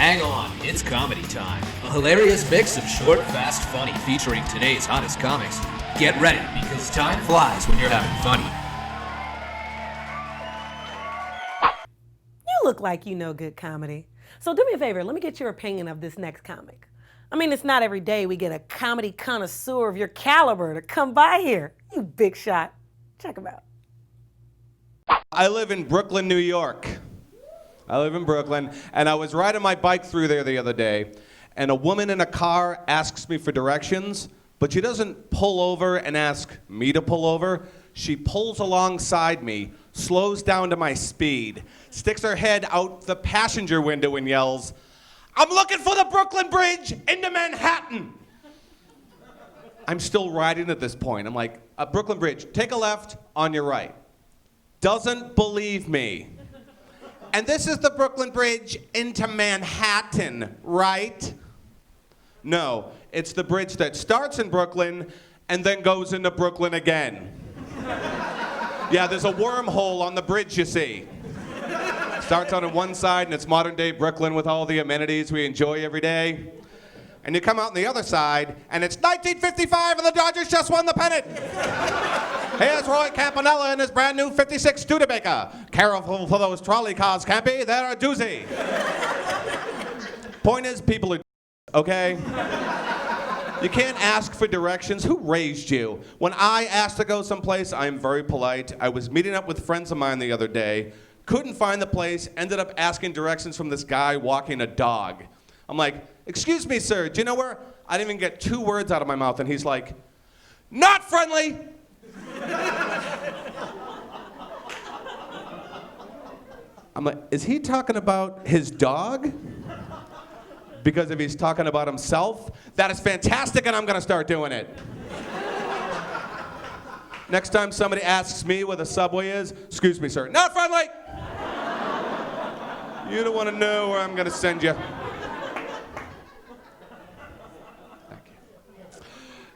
Hang on, it's comedy time. A hilarious mix of short, fast, funny featuring today's hottest comics. Get ready, because time flies when you're having fun. You look like you know good comedy. So do me a favor, let me get your opinion of this next comic. I mean, it's not every day we get a comedy connoisseur of your caliber to come by here. You big shot. Check him out. I live in Brooklyn, New York. I live in Brooklyn, and I was riding my bike through there the other day, and a woman in a car asks me for directions, but she doesn't pull over and ask me to pull over. She pulls alongside me, slows down to my speed, sticks her head out the passenger window and yells, "I'm looking for the Brooklyn Bridge into Manhattan." I'm still riding at this point. I'm like, Brooklyn Bridge, take a left on your right. Doesn't believe me. And this is the Brooklyn Bridge into Manhattan, right? No, it's the bridge that starts in Brooklyn and then goes into Brooklyn again. Yeah, there's a wormhole on the bridge, you see. Starts on one side and it's modern day Brooklyn with all the amenities we enjoy every day. And you come out on the other side and it's 1955 and the Dodgers just won the pennant. Here's Roy Campanella in his brand new 56 Studebaker. Careful for those trolley cars, Campy, they're a doozy. Point is, people are okay? You can't ask for directions. Who raised you? When I asked to go someplace, I'm very polite. I was meeting up with friends of mine the other day, couldn't find the place, ended up asking directions from this guy walking a dog. I'm like, "Excuse me, sir, do you know where?" I didn't even get 2 words out of my mouth, and he's like, "Not friendly." I'm like, is he talking about his dog? Because if he's talking about himself, that is fantastic and I'm gonna start doing it. Next time somebody asks me where the subway is, "Excuse me, sir, not friendly." You don't wanna know where I'm gonna send you.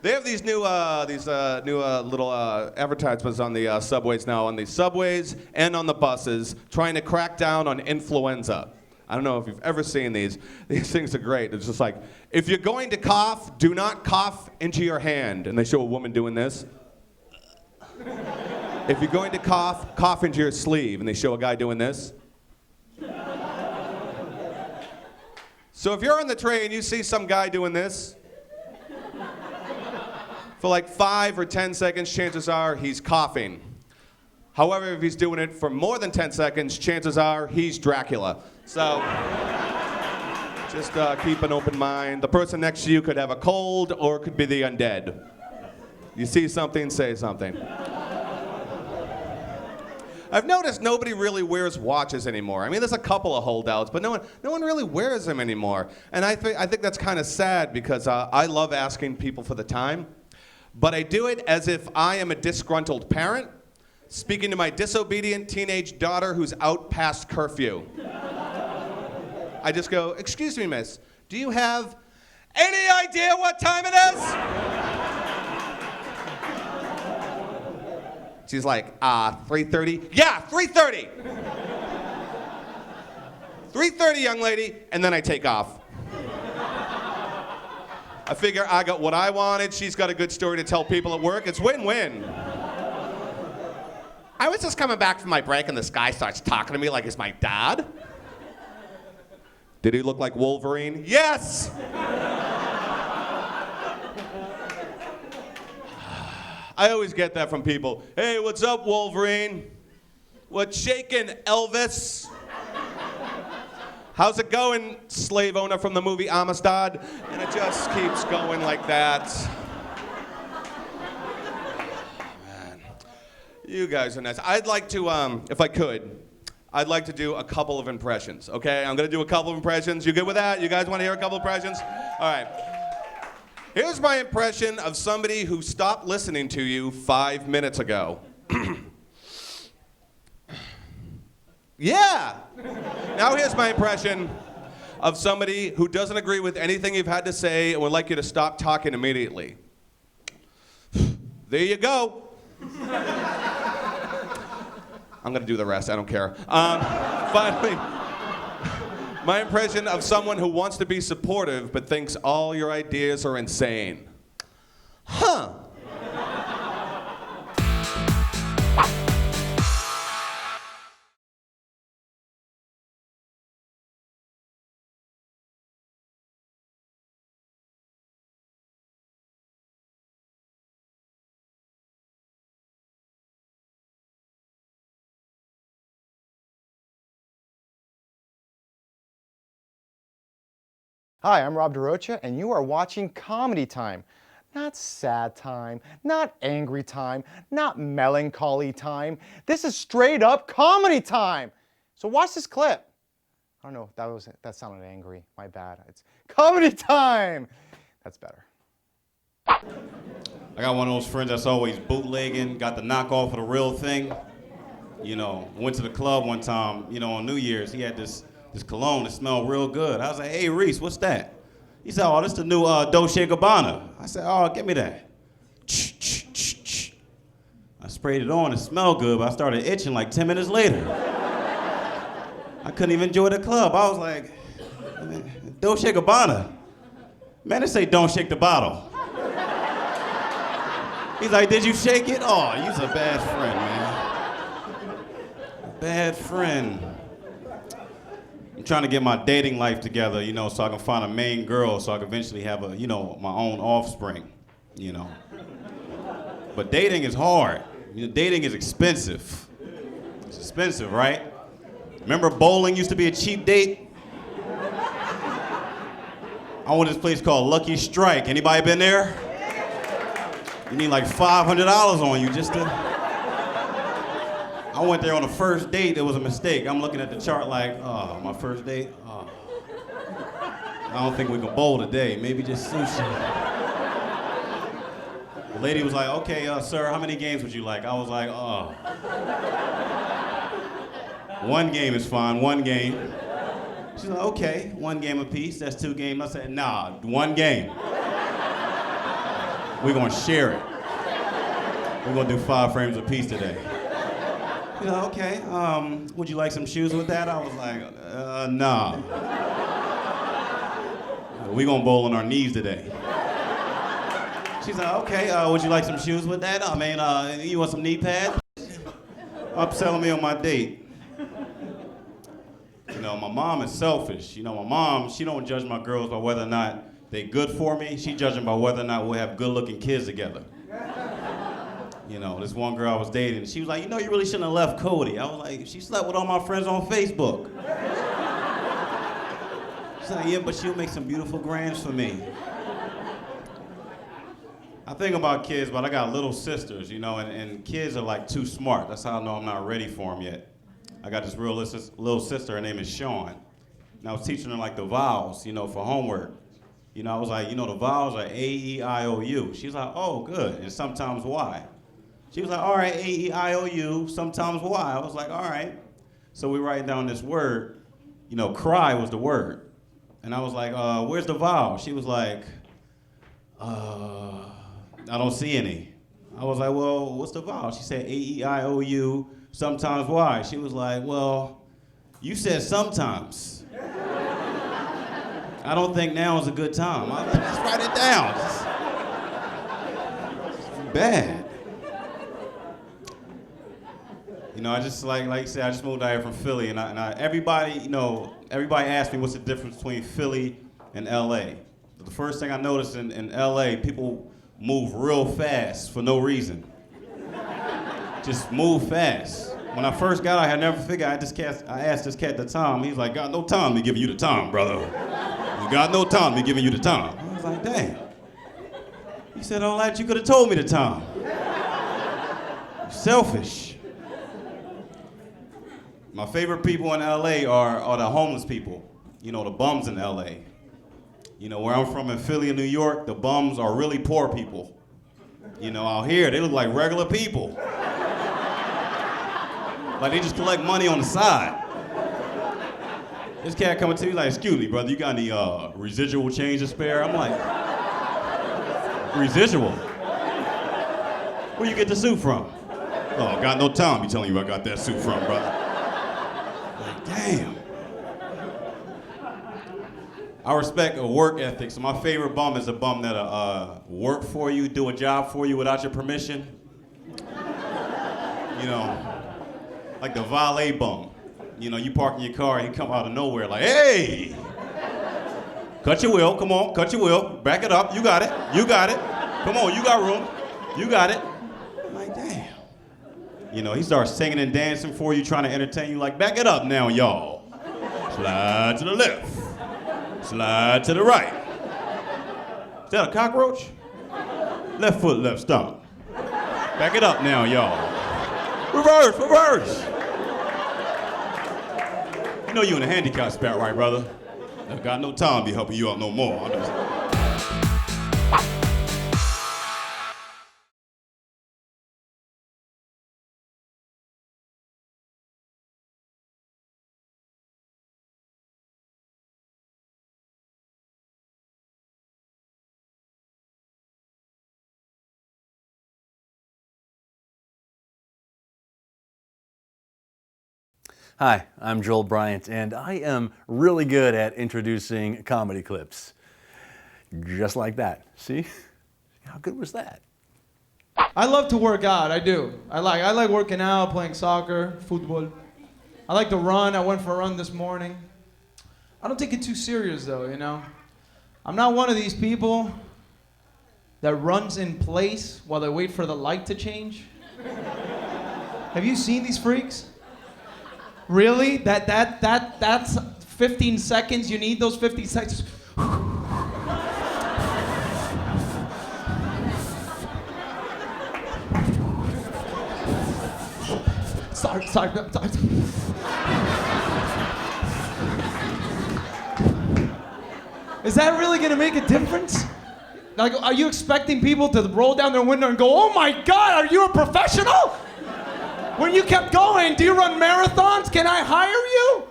They have these new little advertisements on the subways now, on the subways and on the buses, trying to crack down on influenza. I don't know if you've ever seen these. These things are great. It's just like, if you're going to cough, do not cough into your hand. And they show a woman doing this. If you're going to cough, cough into your sleeve. And they show a guy doing this. So if you're on the train, you see some guy doing this. For like 5 or 10 seconds, chances are he's coughing. However, if he's doing it for more than 10 seconds, chances are he's Dracula. So just keep an open mind. The person next to you could have a cold or could be the undead. You see something, say something. I've noticed nobody really wears watches anymore. I mean, there's a couple of holdouts, but no one really wears them anymore. And I think that's kind of sad because I love asking people for the time. But I do it as if I am a disgruntled parent speaking to my disobedient teenage daughter who's out past curfew. I just go, "Excuse me, miss, do you have any idea what time it is?" She's like, 3:30? Yeah, 3:30. 3:30, young lady, and then I take off. I figure I got what I wanted, she's got a good story to tell people at work, it's win-win. I was just coming back from my break and this guy starts talking to me like he's my dad. Did he look like Wolverine? Yes! I always get that from people. "Hey, what's up, Wolverine? What's shaking, Elvis? How's it going, slave owner from the movie Amistad?" And it just keeps going like that. Man, you guys are nice. I'd like to, if I could, I'd like to do a couple of impressions, okay? I'm gonna do a couple of impressions. You good with that? You guys wanna hear a couple of impressions? All right. Here's my impression of somebody who stopped listening to you 5 minutes ago. Yeah! Now here's my impression of somebody who doesn't agree with anything you've had to say and would like you to stop talking immediately. There you go. I'm gonna do the rest, I don't care. Finally, My impression of someone who wants to be supportive but thinks all your ideas are insane. Huh. Hi, I'm Rob DaRocha, and you are watching Comedy Time. Not sad time, not angry time, not melancholy time. This is straight up comedy time. So watch this clip. I don't know if that sounded angry. My bad. It's comedy time. That's better. I got one of those friends that's always bootlegging, got the knockoff of the real thing. You know, went to the club one time, you know, on New Year's. He had this cologne that smelled real good. I was like, hey, Reese, what's that? He said, oh, this is the new Dolce & Gabbana. I said, oh, give me that. I sprayed it on, it smelled good, but I started itching like 10 minutes later. I couldn't even enjoy the club. I was like, Dolce & Gabbana. Man, they say don't shake the bottle. He's like, did you shake it? Oh, you's a bad friend, man. Bad friend. I'm trying to get my dating life together, you know, so I can find a main girl so I can eventually have a, you know, my own offspring, you know. But dating is hard. You know, dating is expensive. It's expensive, right? Remember bowling used to be a cheap date? I went to this place called Lucky Strike. Anybody been there? You need like $500 on you just to... I went there on the first date, it was a mistake. I'm looking at the chart like, oh, my first date? Oh. I don't think we can bowl today, maybe just sushi. The lady was like, okay, sir, how many games would you like? I was like, oh. One game is fine, one game. She's like, okay, one game apiece, that's 2 games. I said, nah, 1 game. We're gonna share it. We're gonna do 5 frames apiece today. You know, okay, would you like some shoes with that? I was like, nah. We gonna bowl on our knees today. She's like, okay, would you like some shoes with that? I mean, you want some knee pads? Upselling me on my date. You know, my mom is selfish. You know, my mom, she don't judge my girls by whether or not they good for me. She judging by whether or not we'll have good-looking kids together. You know, this one girl I was dating, she was like, you know, you really shouldn't have left Cody. I was like, she slept with all my friends on Facebook. She's like, yeah, but she'll make some beautiful grands for me. I think about kids, but I got little sisters, you know, and kids are like too smart. That's how I know I'm not ready for them yet. I got this real little sister, her name is Shang. And I was teaching her like the vowels, you know, for homework. You know, I was like, you know, the vowels are A, E, I, O, U. She's like, oh, good, and sometimes Y. She was like, all right, A, E, I, O, U, sometimes Y. I was like, all right. So we write down this word, you know, cry was the word. And I was like, where's the vowel? She was like, I don't see any. I was like, well, what's the vowel? She said A, E, I, O, U, sometimes Y. She was like, well, you said sometimes. I don't think now is a good time. I was like, just write it down. It's bad. You know, I just like you said, I just moved out here from Philly, and everybody, you know, everybody asked me what's the difference between Philly and LA. The first thing I noticed in LA, people move real fast for no reason. Just move fast. When I first got out, I had never figured. I asked this cat the time. He's like, got no time to be giving you the time, brother. You got no time to be giving you the time. I was like, damn. He said, all that you could have told me the time. Selfish. My favorite people in LA are the homeless people. You know, the bums in LA. You know, where I'm from in Philly and New York, the bums are really poor people. You know, out here, they look like regular people. Like they just collect money on the side. This cat coming to me like, excuse me, brother, you got any residual change to spare? I'm like, residual? Where you get the suit from? Oh, got no time to be telling you where I got that suit from, brother. Like, damn. I respect a work ethic. So my favorite bum is a bum that'll work for you, do a job for you without your permission. You know, like the valet bum. You know, you park in your car and he come out of nowhere like, hey! Cut your wheel, come on, cut your wheel. Back it up, you got it, you got it. Come on, you got room, you got it. I'm like, damn. You know, he starts singing and dancing for you, trying to entertain you like, back it up now, y'all. Slide to the left. Slide to the right. Is that a cockroach? Left foot, left stomach. Back it up now, y'all. Reverse, reverse. You know you in a handicap spot, right, brother? I got no time to be helping you out no more. Hi, I'm Joel Bryant, and I am really good at introducing comedy clips. Just like that. See? How good was that? I love to work out, I do. I like working out, playing soccer, football. I like to run. I went for a run this morning. I don't take it too serious though, you know? I'm not one of these people that runs in place while they wait for the light to change. Have you seen these freaks? Really? That's 15 seconds? You need those 15 seconds? Sorry. Is that really gonna make a difference? Like, are you expecting people to roll down their window and go, oh my God, are you a professional? When you kept going, do you run marathons? Can I hire you?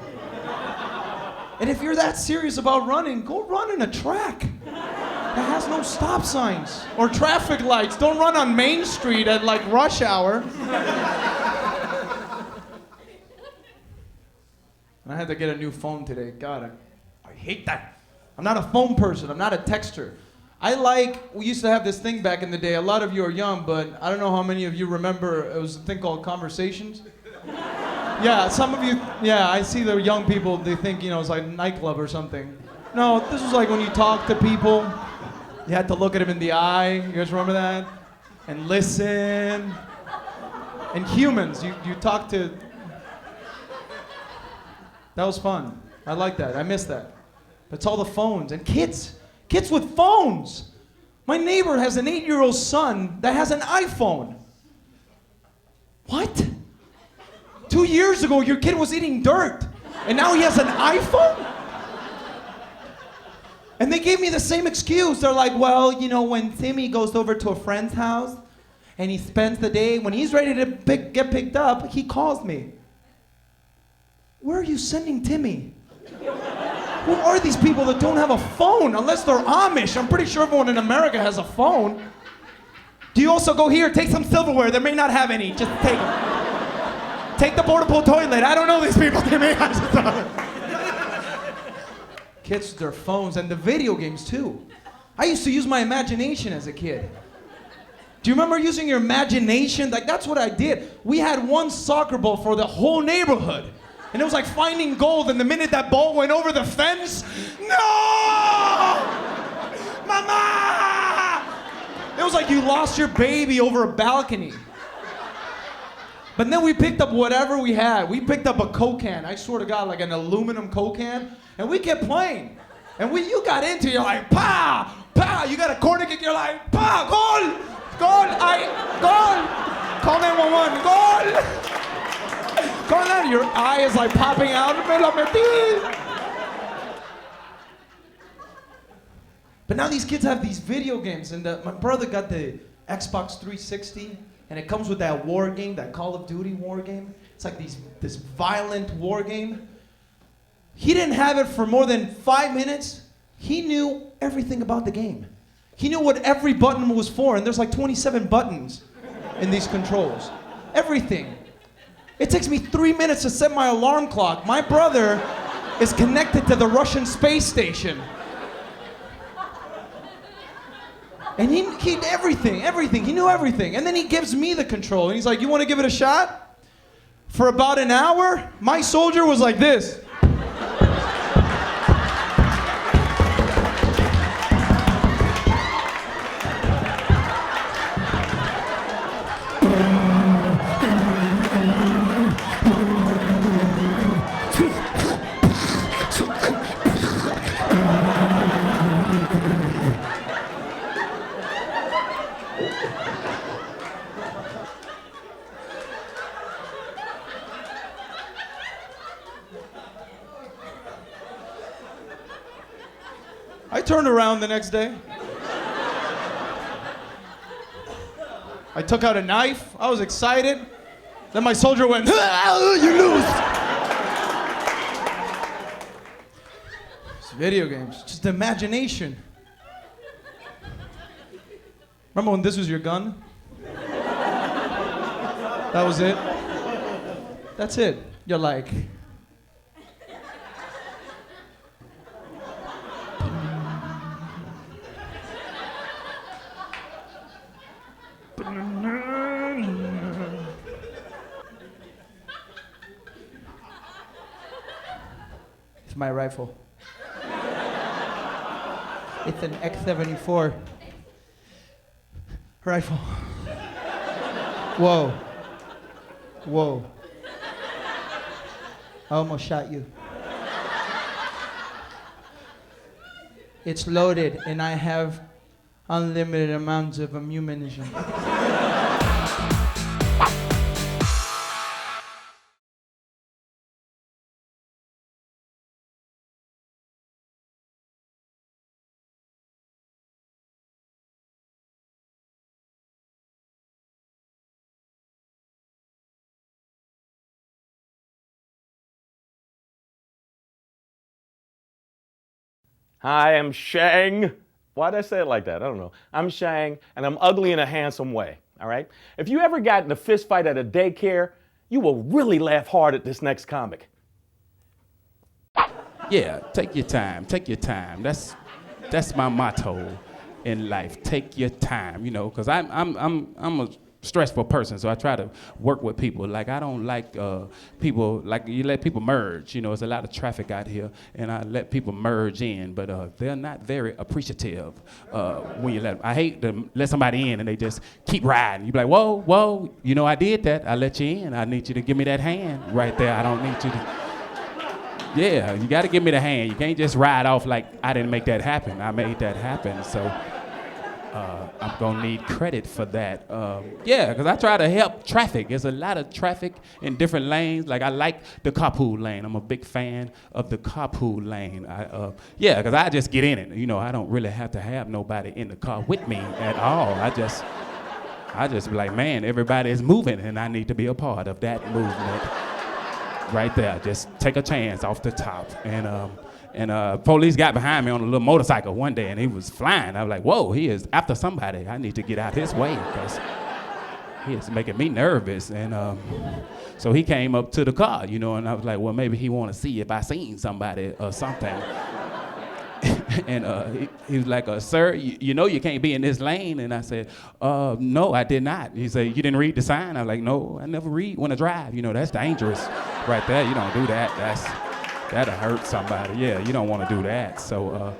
And if you're that serious about running, go run in a track that has no stop signs or traffic lights. Don't run on Main Street at like rush hour. I had to get a new phone today. God, I hate that. I'm not a phone person. I'm not a texter. We used to have this thing back in the day. A lot of you are young, but I don't know how many of you remember, it was a thing called Conversations. Yeah, some of you, yeah, I see the young people, they think, you know, it's like a nightclub or something. No, this was like when you talk to people, you had to look at them in the eye. You guys remember that? And listen. And humans, you talk to, that was fun. I like that, I miss that. But it's all the phones and kids with phones. My neighbor has an 8-year-old son that has an iPhone. What? 2 years ago, your kid was eating dirt, and now he has an iPhone? And they gave me the same excuse. They're like, well, you know, when Timmy goes over to a friend's house, and he spends the day, when he's ready to get picked up, he calls me. Where are you sending Timmy? Who are these people that don't have a phone unless they're Amish? I'm pretty sure everyone in America has a phone. Do you also go here, take some silverware? They may not have any. Just take them. Take the portable toilet. I don't know these people. They may have Kids with their phones and the video games too. I used to use my imagination as a kid. Do you remember using your imagination? Like, that's what I did. We had one soccer ball for the whole neighborhood. And it was like finding gold, and the minute that ball went over the fence, no! Mama! It was like you lost your baby over a balcony. But then we picked up whatever we had. We picked up a Coke can, I swear to God, like an aluminum Coke can, and we kept playing. And you got into it, you're like, pow, pow, you got a corner kick, you're like, pow, goal, goal, goal, call 911, goal. Going out, your eye is like popping out. But now these kids have these video games, and my brother got the Xbox 360, and it comes with that war game, that Call of Duty war game. It's like this violent war game. He didn't have it for more than 5 minutes. He knew everything about the game. He knew what every button was for, and there's like 27 buttons in these controls. Everything. It takes me 3 minutes to set my alarm clock. My brother is connected to the Russian space station. And he everything. He knew everything. And then he gives me the control. And he's like, you want to give it a shot? For about an hour, my soldier was like this. I turned around the next day. I took out a knife. I was excited. Then my soldier went, you lose. It's video games, just imagination. Remember when this was your gun? That was it? That's it. You're like, it's my rifle. It's an X-74 rifle. Whoa. Whoa. I almost shot you. It's loaded and I have unlimited amounts of ammunition. Hi, I'm Shang. Why'd I say it like that? I don't know. I'm Shang, and I'm ugly in a handsome way, all right? If you ever got in a fist fight at a daycare, you will really laugh hard at this next comic. Yeah, take your time, take your time. That's my motto in life. Take your time, you know, because I'm a stressful person, so I try to work with people. Like, I don't like people, like, you let people merge. You know, there's a lot of traffic out here, and I let people merge in, but they're not very appreciative when you let them. I hate to let somebody in and they just keep riding. You be like, whoa, whoa, you know, I did that. I let you in. I need you to give me that hand right there. I don't need you to. Yeah, you got to give me the hand. You can't just ride off like I didn't make that happen. I made that happen, so. I'm gonna need credit for that. Yeah, because I try to help traffic. There's a lot of traffic in different lanes. Like, I like the carpool lane. I'm a big fan of the carpool lane. Yeah, because I just get in it. You know, I don't really have to have nobody in the car with me at all. I just be like, man, everybody is moving, and I need to be a part of that movement. Right there, just take a chance off the top. And police got behind me on a little motorcycle one day, and he was flying. I was like, whoa, he is after somebody. I need to get out his way, because he is making me nervous. And so he came up to the car, you know, and I was like, well, maybe he want to see if I seen somebody or something. And he was like, sir, you know you can't be in this lane. And I said, no, I did not. He said, you didn't read the sign? I was like, no, I never read when I drive. You know, that's dangerous right there. You don't do that. That'll hurt somebody. Yeah, you don't want to do that. So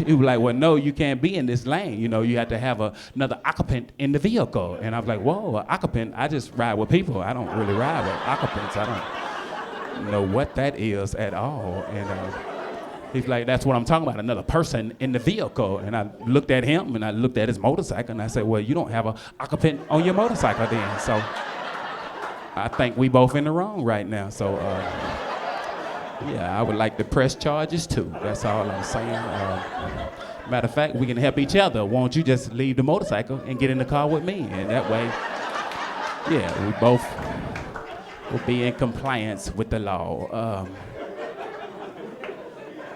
he was like, well, no, you can't be in this lane. You know, you have to have another occupant in the vehicle. And I was like, whoa, an occupant? I just ride with people. I don't really ride with occupants. I don't know what that is at all. And he's like, that's what I'm talking about, another person in the vehicle. And I looked at him, and I looked at his motorcycle, and I said, well, you don't have an occupant on your motorcycle then. So I think we both in the wrong right now. So yeah, I would like to press charges too. That's all I'm saying. Matter of fact, we can help each other. Won't you just leave the motorcycle and get in the car with me? And that way, yeah, we both will be in compliance with the law.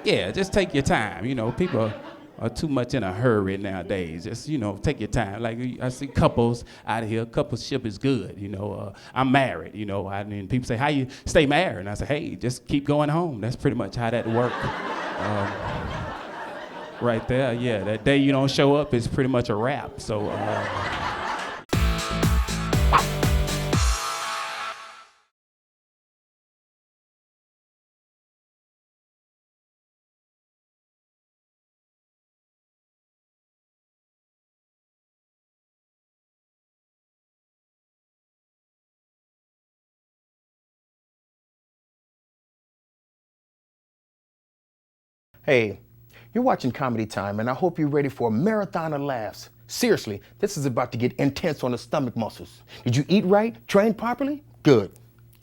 Yeah, just take your time. You know, people are too much in a hurry nowadays. Just, you know, take your time. Like, I see couples out here. Coupleship is good. You know, I'm married. You know, and people say, how you stay married? And I say, hey, just keep going home. That's pretty much how that works. right there. Yeah, that day you don't show up is pretty much a wrap. So. Hey, you're watching Comedy Time, and I hope you're ready for a marathon of laughs. Seriously, this is about to get intense on the stomach muscles. Did you eat right? Train properly? Good.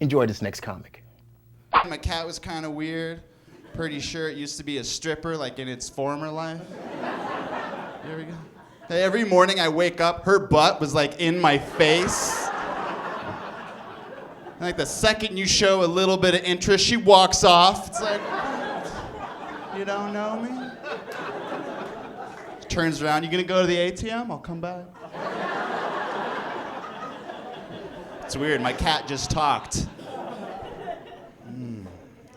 Enjoy this next comic. My cat was kind of weird. Pretty sure it used to be a stripper, like in its former life. Here we go. Hey, every morning I wake up, her butt was like in my face. And like the second you show a little bit of interest, she walks off. It's like, you don't know me? She turns around, you gonna go to the ATM? I'll come back. It's weird, my cat just talked.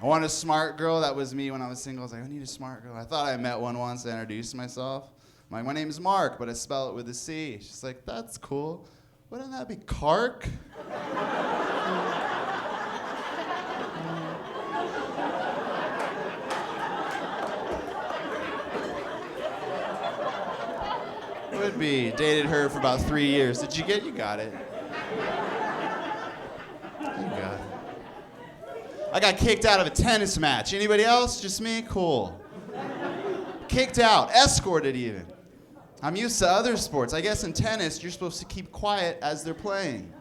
I want a smart girl. That was me when I was single. I was like, I need a smart girl. I thought I met one once. I introduced myself. I'm like, my name is Mark, but I spell it with a C. She's like, that's cool. Wouldn't that be Kark? Would be. Dated her for about 3 years. Did you get it? You got it. You got it. I got kicked out of a tennis match. Anybody else? Just me? Cool. Kicked out. Escorted even. I'm used to other sports. I guess in tennis, you're supposed to keep quiet as they're playing.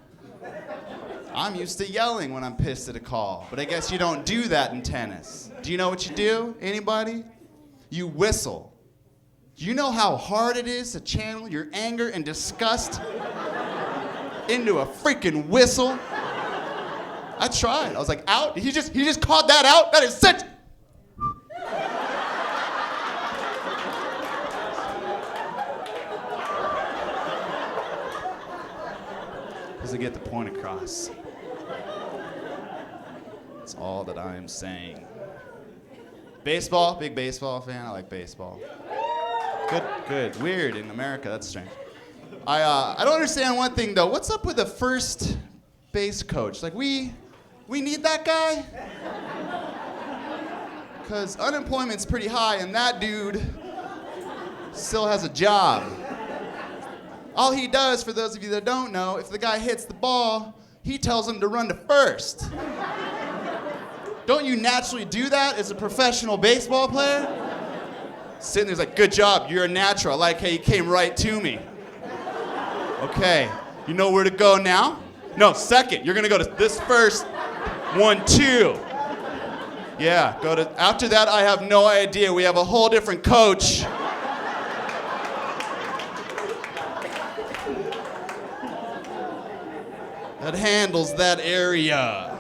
I'm used to yelling when I'm pissed at a call, but I guess you don't do that in tennis. Do you know what you do? Anybody? You whistle. Do you know how hard it is to channel your anger and disgust into a freaking whistle? I tried. I was like, out? He just called that out? That is such... Doesn't get the point across. That's all that I am saying. Baseball, big baseball fan. I like baseball. Good. Weird in America. That's strange. I don't understand one thing though. What's up with the first base coach? Like we need that guy? Because unemployment's pretty high and that dude still has a job. All he does, for those of you that don't know, if the guy hits the ball, he tells him to run to first. Don't you naturally do that as a professional baseball player? Sitting there's like, good job, you're a natural. I like how you came right to me. Okay, you know where to go now? No, second. You're gonna go to this first. 1, 2. Yeah, go to, after that I have no idea. We have a whole different coach. That handles that area.